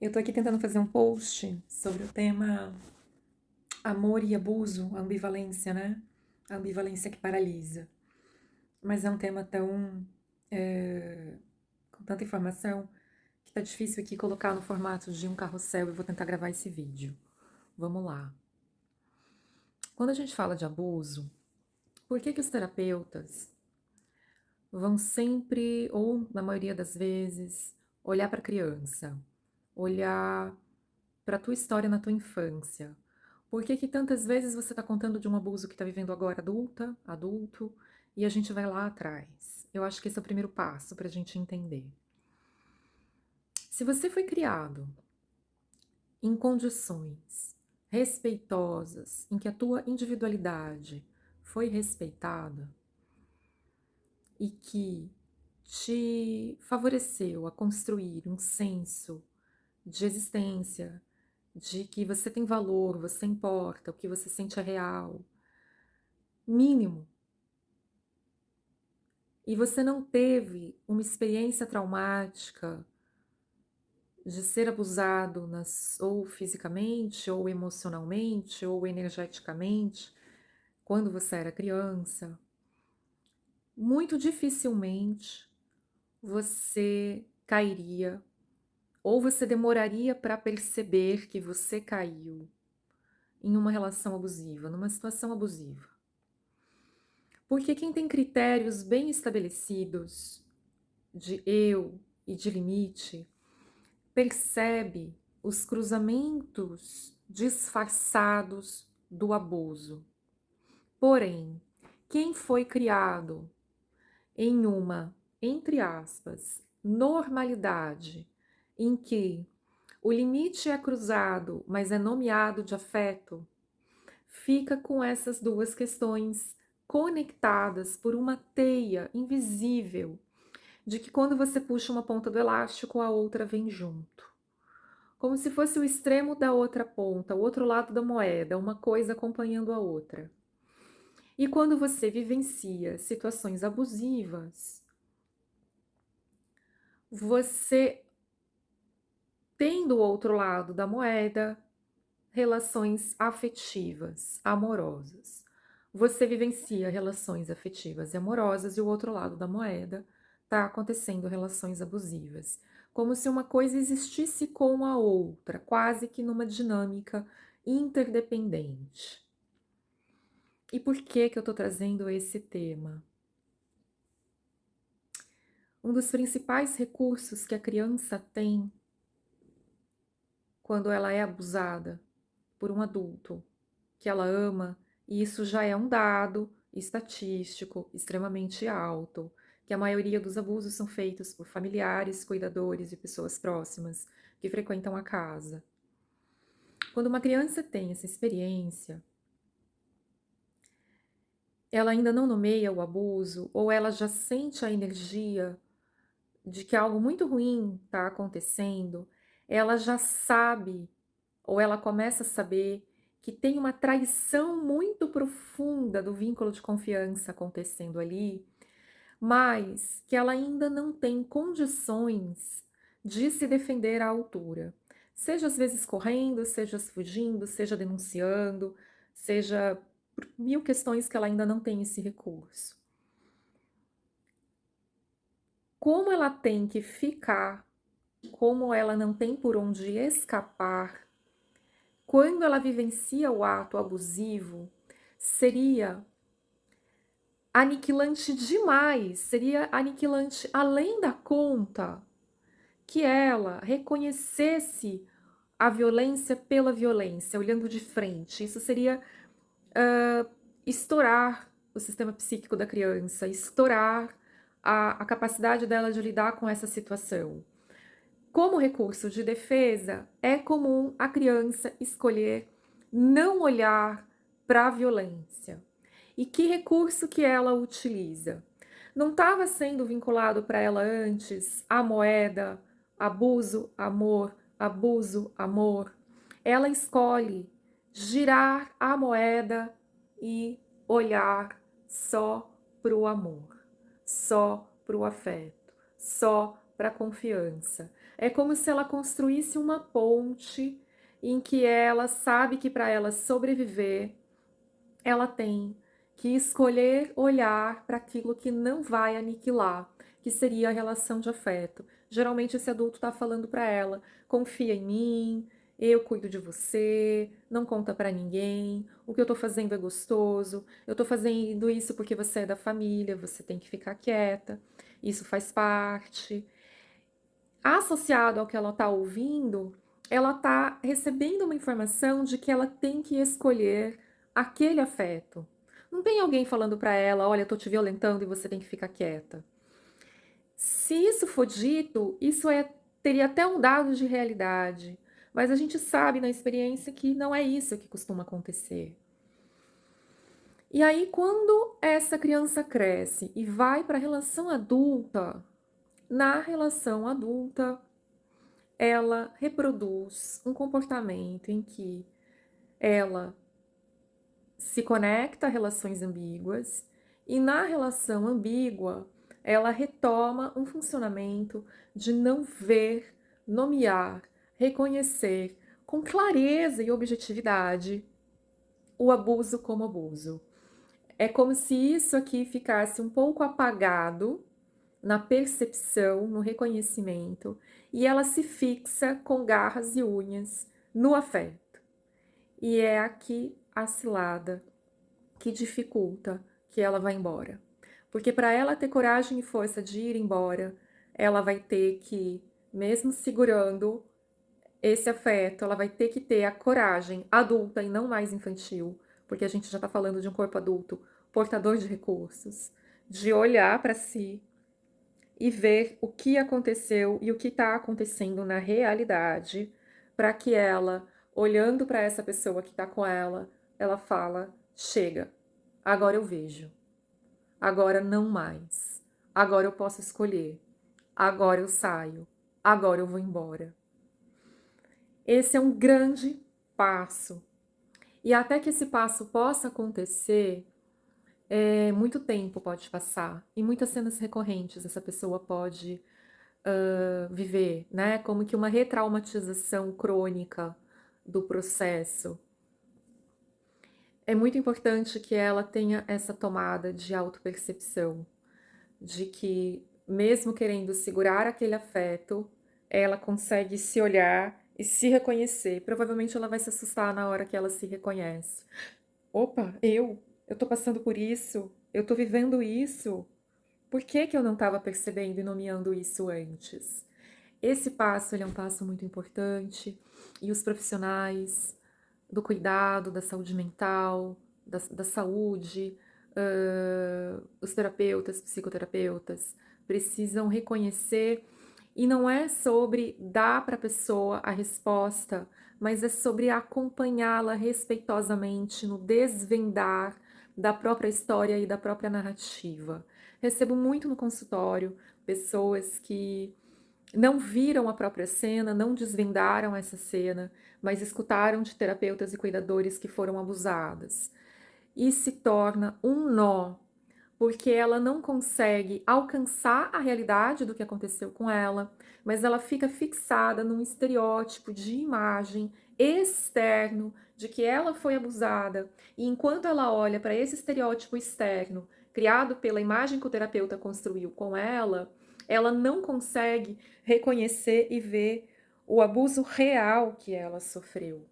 Eu tô aqui tentando fazer um post sobre o tema amor e abuso, a ambivalência, né? A ambivalência que paralisa. Mas é um tema tão, com tanta informação, que tá difícil aqui colocar no formato de um carrossel e vou tentar gravar esse vídeo. Vamos lá. Quando a gente fala de abuso, por que que os terapeutas vão sempre, ou na maioria das vezes, olhar para a criança, olhar para a tua história na tua infância? Por que que tantas vezes você está contando de um abuso que está vivendo agora adulta, adulto, e a gente vai lá atrás? Eu acho que esse é o primeiro passo para a gente entender. Se você foi criado em condições respeitosas, em que a tua individualidade foi respeitada e que te favoreceu a construir um senso de existência, de que você tem valor, você importa, o que você sente é real, mínimo, e você não teve uma experiência traumática de ser abusado ou fisicamente, ou emocionalmente, ou energeticamente, quando você era criança, muito dificilmente você cairia, ou você demoraria para perceber que você caiu em uma relação abusiva, numa situação abusiva. Porque quem tem critérios bem estabelecidos de eu e de limite, percebe os cruzamentos disfarçados do abuso. Porém, quem foi criado em uma, entre aspas, normalidade, em que o limite é cruzado, mas é nomeado de afeto, fica com essas duas questões conectadas por uma teia invisível, de que quando você puxa uma ponta do elástico, a outra vem junto. Como se fosse o extremo da outra ponta, o outro lado da moeda, uma coisa acompanhando a outra. E quando você vivencia situações abusivas, você tem do outro lado da moeda relações afetivas, amorosas. Você vivencia relações afetivas e amorosas e o outro lado da moeda está acontecendo relações abusivas. Como se uma coisa existisse com a outra, quase que numa dinâmica interdependente. E por que que eu estou trazendo esse tema? Um dos principais recursos que a criança tem quando ela é abusada por um adulto que ela ama, e isso já é um dado estatístico extremamente alto, que a maioria dos abusos são feitos por familiares, cuidadores e pessoas próximas que frequentam a casa. Quando uma criança tem essa experiência, ela ainda não nomeia o abuso, ou ela já sente a energia de que algo muito ruim está acontecendo, ela já sabe, ou ela começa a saber, que tem uma traição muito profunda do vínculo de confiança acontecendo ali, mas que ela ainda não tem condições de se defender à altura. Seja às vezes correndo, seja fugindo, seja denunciando, seja por mil questões que ela ainda não tem esse recurso. Como ela tem que ficar, como ela não tem por onde escapar, quando ela vivencia o ato abusivo, seria aniquilante demais, seria aniquilante além da conta que ela reconhecesse a violência pela violência, olhando de frente. Isso seria estourar o sistema psíquico da criança, estourar a capacidade dela de lidar com essa situação. Como recurso de defesa, é comum a criança escolher não olhar para a violência. E que recurso que ela utiliza? Não estava sendo vinculado para ela antes a moeda, abuso, amor, abuso, amor. Ela escolhe girar a moeda e olhar só para o amor, só para o afeto, só para a confiança. É como se ela construísse uma ponte em que ela sabe que para ela sobreviver, ela tem que escolher olhar para aquilo que não vai aniquilar, que seria a relação de afeto. Geralmente esse adulto está falando para ela: confia em mim, eu cuido de você, não conta para ninguém, o que eu estou fazendo é gostoso, eu estou fazendo isso porque você é da família, você tem que ficar quieta, isso faz parte. Associado ao que ela está ouvindo, ela está recebendo uma informação de que ela tem que escolher aquele afeto. Não tem alguém falando para ela: olha, eu tô te violentando e você tem que ficar quieta. Se isso for dito, teria até um dado de realidade, mas a gente sabe na experiência que não é isso que costuma acontecer. E aí, quando essa criança cresce e vai para a relação adulta, na relação adulta, ela reproduz um comportamento em que ela se conecta a relações ambíguas e na relação ambígua ela retoma um funcionamento de não ver, nomear, reconhecer com clareza e objetividade o abuso como abuso. É como se isso aqui ficasse um pouco apagado na percepção, no reconhecimento, e ela se fixa com garras e unhas no afeto. E é aqui a cilada que dificulta que ela vá embora. Porque para ela ter coragem e força de ir embora, ela vai ter que, mesmo segurando esse afeto, ela vai ter que ter a coragem adulta e não mais infantil, porque a gente já está falando de um corpo adulto, portador de recursos, de olhar para si e ver o que aconteceu e o que está acontecendo na realidade, para que ela, olhando para essa pessoa que está com ela fala: chega, agora eu vejo, agora não mais, agora eu posso escolher, agora eu saio, agora eu vou embora. Esse é um grande passo. E até que esse passo possa acontecer, muito tempo pode passar e muitas cenas recorrentes essa pessoa pode viver, né? Como que uma retraumatização crônica do processo. É muito importante que ela tenha essa tomada de autopercepção, de que, mesmo querendo segurar aquele afeto, ela consegue se olhar e se reconhecer. Provavelmente ela vai se assustar na hora que ela se reconhece. Opa, eu tô passando por isso, eu tô vivendo isso. Por que que eu não estava percebendo e nomeando isso antes? Esse passo ele é um passo muito importante e os profissionais do cuidado, da saúde mental, da saúde, os terapeutas, psicoterapeutas, precisam reconhecer, e não é sobre dar para a pessoa a resposta, mas é sobre acompanhá-la respeitosamente no desvendar da própria história e da própria narrativa. Recebo muito no consultório pessoas que não viram a própria cena, não desvendaram essa cena, mas escutaram de terapeutas e cuidadores que foram abusadas. E se torna um nó, porque ela não consegue alcançar a realidade do que aconteceu com ela, mas ela fica fixada num estereótipo de imagem externo de que ela foi abusada. E enquanto ela olha para esse estereótipo externo, criado pela imagem que o terapeuta construiu com ela não consegue reconhecer e ver o abuso real que ela sofreu.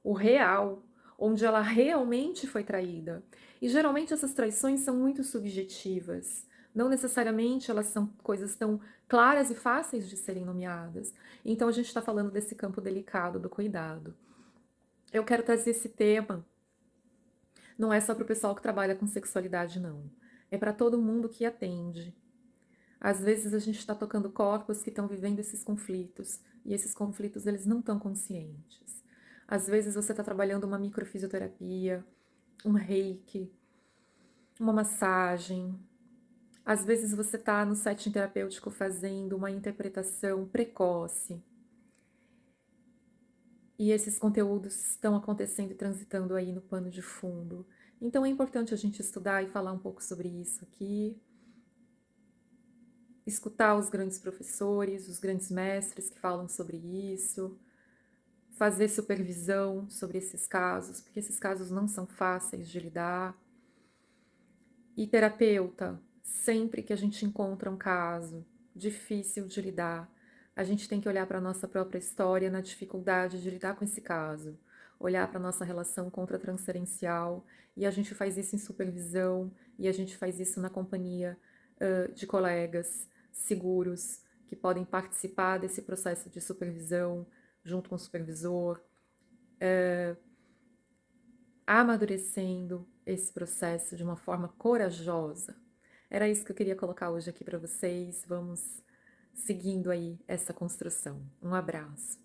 O real, onde ela realmente foi traída. E geralmente essas traições são muito subjetivas. Não necessariamente elas são coisas tão claras e fáceis de serem nomeadas. Então a gente está falando desse campo delicado do cuidado. Eu quero trazer esse tema, não é só para o pessoal que trabalha com sexualidade, não. É para todo mundo que atende. Às vezes a gente está tocando corpos que estão vivendo esses conflitos, e esses conflitos eles não estão conscientes. Às vezes você está trabalhando uma microfisioterapia, um reiki, uma massagem. Às vezes você está no setting terapêutico fazendo uma interpretação precoce. E esses conteúdos estão acontecendo e transitando aí no pano de fundo. Então é importante a gente estudar e falar um pouco sobre isso aqui. escutar os grandes professores, os grandes mestres que falam sobre isso, fazer supervisão sobre esses casos, porque esses casos não são fáceis de lidar. E terapeuta, sempre que a gente encontra um caso difícil de lidar, a gente tem que olhar para a nossa própria história na dificuldade de lidar com esse caso, olhar para a nossa relação contratransferencial, e a gente faz isso em supervisão, e a gente faz isso na companhia de colegas seguros que podem participar desse processo de supervisão junto com o supervisor, amadurecendo esse processo de uma forma corajosa. Era isso que eu queria colocar hoje aqui para vocês. Vamos seguindo aí essa construção. Um abraço.